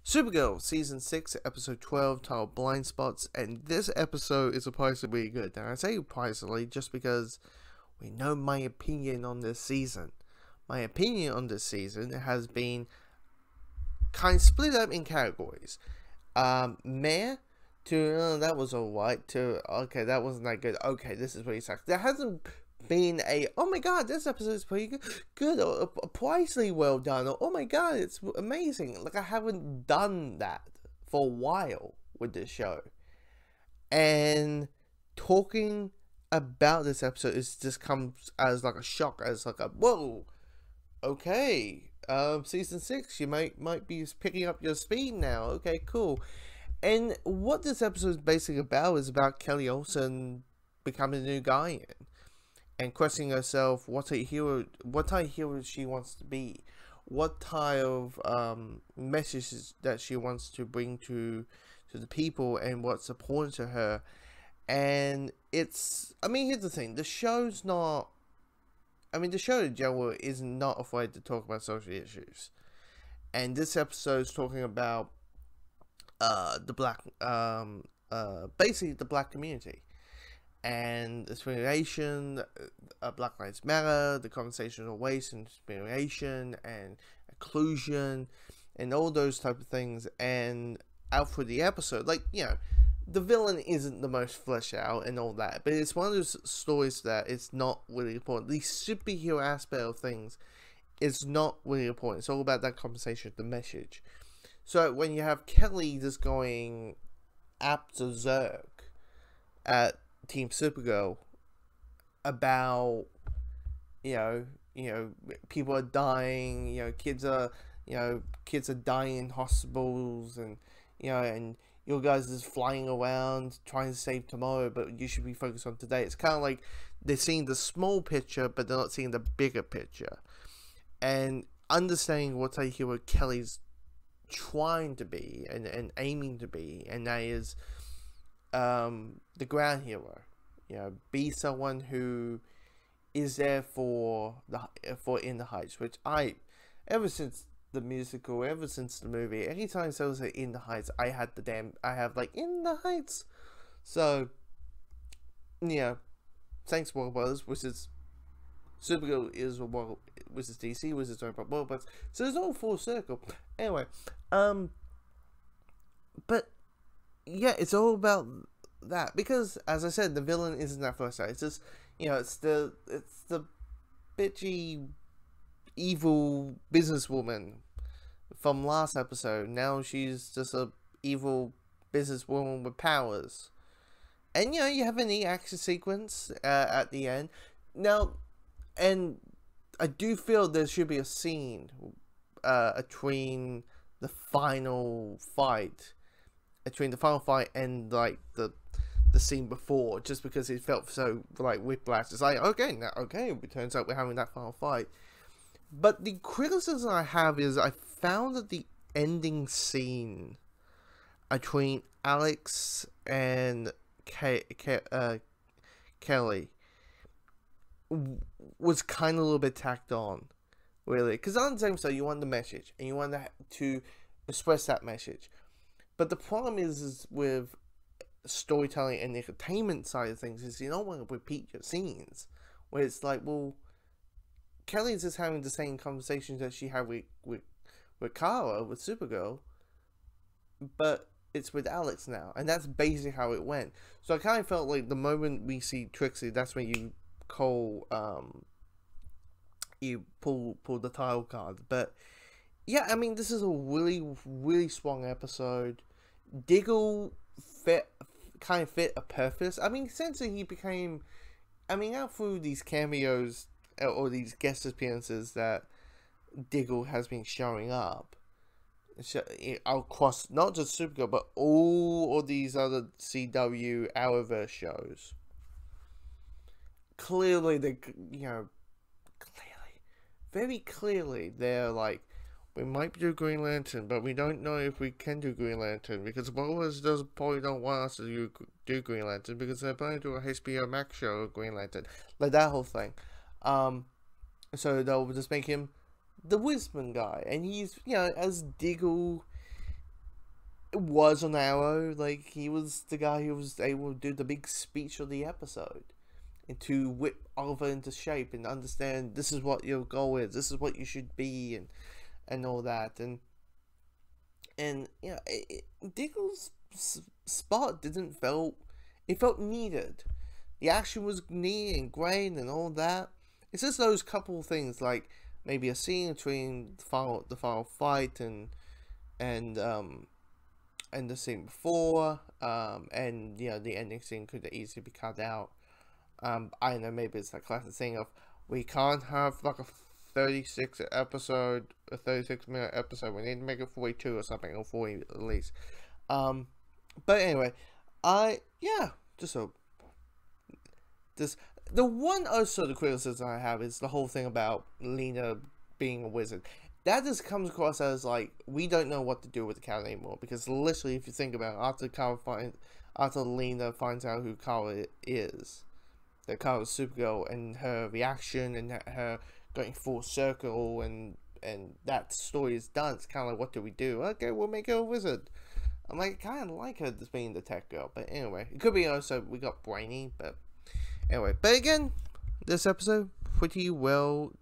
Supergirl, Season 6, Episode 12, titled Blind Spots, and this episode is surprisingly good. And I say surprisingly just because we know my opinion on this season. My opinion on this season has been kind of split up in categories. Meh, to, that was alright, to, okay, that wasn't that good, okay, this is pretty sucks. There hasn't been a, oh my god, this episode is pretty good, or surprisingly well done, or oh my god, it's amazing. Like, I haven't done that for a while with this show. And talking about this episode is just comes as like a shock, as like a, whoa, okay, season 6, you might be picking up your speed now, okay, cool. And what this episode is basically about is about Kelly Olsen becoming the new guy and questioning herself what type of hero she wants to be, what type of messages that she wants to bring to the people, and what's important to her. And it's, I mean, here's the thing, the show's not, I mean, the show in general is not afraid to talk about social issues, and this episode is talking about the black, basically the black community and discrimination, Black Lives Matter, the conversation of race and discrimination and inclusion, and all those type of things. And out for the episode, like, you know, the villain isn't the most fleshed out and all that, but it's one of those stories that it's not really important. The superhero aspect of things is not really important. It's all about that conversation, the message. So when you have Kelly just going berserk at Team Supergirl about, you know, people are dying, kids are dying in hospitals, and and your guys is flying around trying to save tomorrow, but you should be focused on today. It's kind of like they're seeing the small picture, but they're not seeing the bigger picture. And understanding what type of hero Kelly's trying to be and aiming to be, and that is the ground hero. Be someone who is there for In the Heights, which ever since the musical, ever since the movie, anytime someone say In the Heights, I have like In the Heights. So thanks Warner Brothers, which is Supergirl is which is DC, which is Warner Brothers. So it's all full circle. Anyway, but yeah, it's all about that, because as I said, the villain isn't that first side. It's just, it's the bitchy evil businesswoman from last episode. Now she's just a evil businesswoman with powers. And you have a neat action sequence at the end. Now, and I do feel there should be a scene between the final fight and like the scene before, just because it felt so like whiplash. It's like, okay, it turns out we're having that final fight. But the criticism I have is I found that the ending scene between Alex and Kelly was kind of a little bit tacked on, really. Because on the same side, you want the message, and you want to express that message. But the problem is with storytelling and the entertainment side of things is you don't want to repeat your scenes, where it's like, well, Kelly's just having the same conversations that she had with Kara, with Supergirl, but it's with Alex now, and that's basically how it went. So I kind of felt like the moment we see Trixie, that's when you pull the title card. But yeah, I mean, this is a really strong episode. Diggle kind of fit a purpose. I mean, since he became, out through these cameos or these guest appearances that Diggle has been showing up across not just Supergirl, but all of these other CW Arrowverse shows. Clearly, very clearly, they're like, we might do Green Lantern, but we don't know if we can do Green Lantern, because Warner probably don't want us to do Green Lantern, because they're planning to do a HBO Max show of Green Lantern, like that whole thing. So they'll just make him the Wisman guy, and he's, as Diggle was on Arrow. Like, he was the guy who was able to do the big speech of the episode, and to whip Oliver into shape and understand this is what your goal is, this is what you should be, and all that. And you know, Diggle's spot felt needed. The action was neat and great and all that. It's just those couple things, like maybe a scene between the final fight and the scene before, and you know, the ending scene could easily be cut out. I don't know, maybe it's that classic thing of we can't have like a 36-minute episode, we need to make it 42 or something, or 40 at least. But anyway, the one also the criticism I have is the whole thing about Lena being a wizard. That just comes across as like, we don't know what to do with the cat anymore, because literally, if you think about it, after Lena finds out who Kara is, that Kara's Supergirl, and her reaction and her going full circle, and that story is done, it's kind of like, what do we do? Okay, we'll make her a wizard. I'm like, I kind of like her as being the tech girl, but anyway, it could be also we got Brainy, but anyway. But again, this episode pretty well